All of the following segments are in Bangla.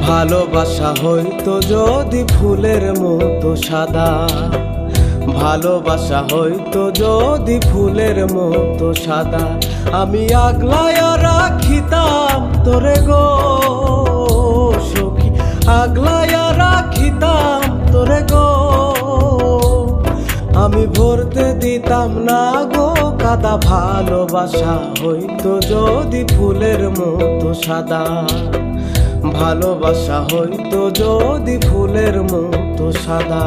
ভালোবাসা হইতো যদি ফুলের মতো সাদা, ভালোবাসা হইতো যদি ফুলের মতো সাদা, আমি আগলায়া রাখিতাম তোরে গো সখী, আগলায়া রাখিতাম তোরে গো। আমি ভরতে দিতাম না গো কাদা, ভালোবাসা হইতো যদি ফুলের মতো সাদা, ভালোবাসা হইতো যদি ফুলের মতো সাদা।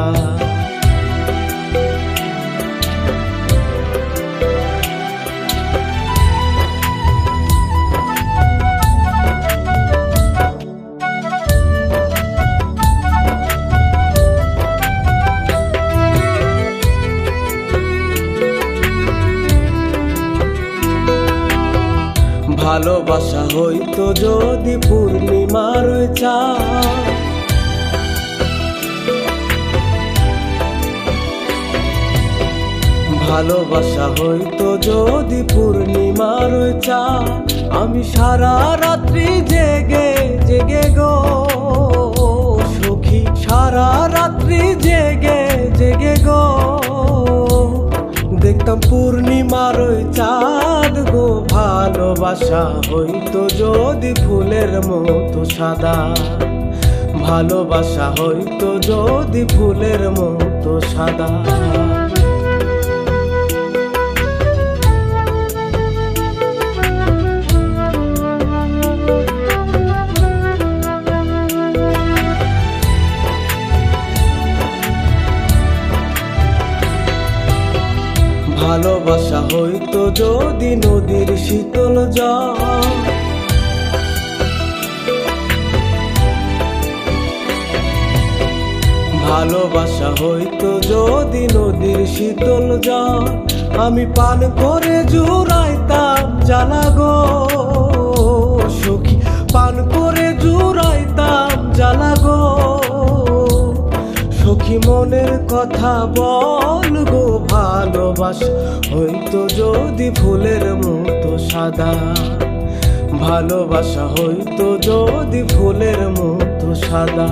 ভালোবাসা হইতো যদি পূর্ণিমার চাঁদ, ভালোবাসা হইতো যদি পূর্ণিমার চাঁদ, আমি সারা রাত্রি জেগে জেগে গো সখী, সারা রাত্রি জেগে জেগে গো দেখতাম পূর্ণিমার চাঁদ গো। ভালোবাসা হইতো যদি ফুলের মতো সাদা, ভালোবাসা হইতো যদি ফুলের মতো সাদা। ভালোবাসা হইতো যদি নদীর শীতল জল, ভালোবাসা হইতো যদি নদীর শীতল জল, আমি পান করে জুড়াইতাম জ্বালা গো সখী, পান করে জুড়াইতাম জ্বালা গো সখী, মনের কথা বল গো। ভালোবাসা হইতো যদি ফুলের মতো সাদা, ভালোবাসা হইতো যদি ফুলের মতো সাদা।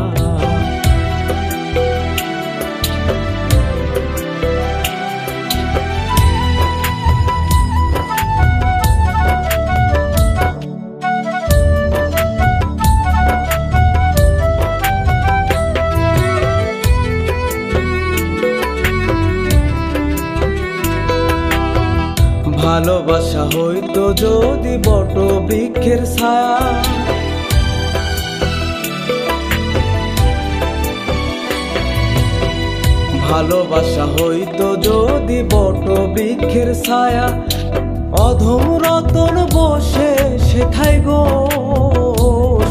ভালোবাসা হইতো যদি বট বৃক্ষের ছায়া, ভালোবাসা হইতো যদি বট বৃক্ষের ছায়া, অধম রতন বসে সেথায় গো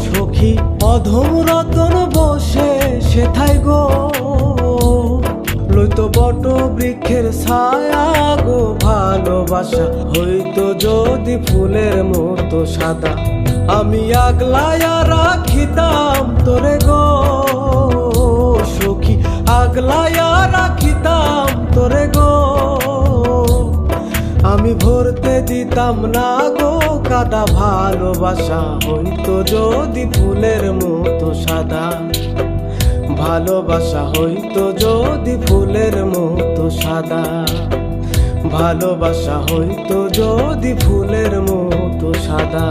সখী, অধম রতন বসে সেথায় গো লইতো বট বৃক্ষের ছায়া গো। ভালোবাসা হইতো যদি ফুলের মতো সাদা, আমি আগলায়া রাখিতাম তোরে গো সখী, আগলায়া রাখিতাম তোরে গো। আমি ভরতে দিতাম না গো কাদা, ভালোবাসা হইতো যদি ফুলের মতো সাদা, ভালোবাসা হইতো যদি ফুলের মতো সাদা, ভালোবাসা হইতো যদি ফুলের মতো সাদা।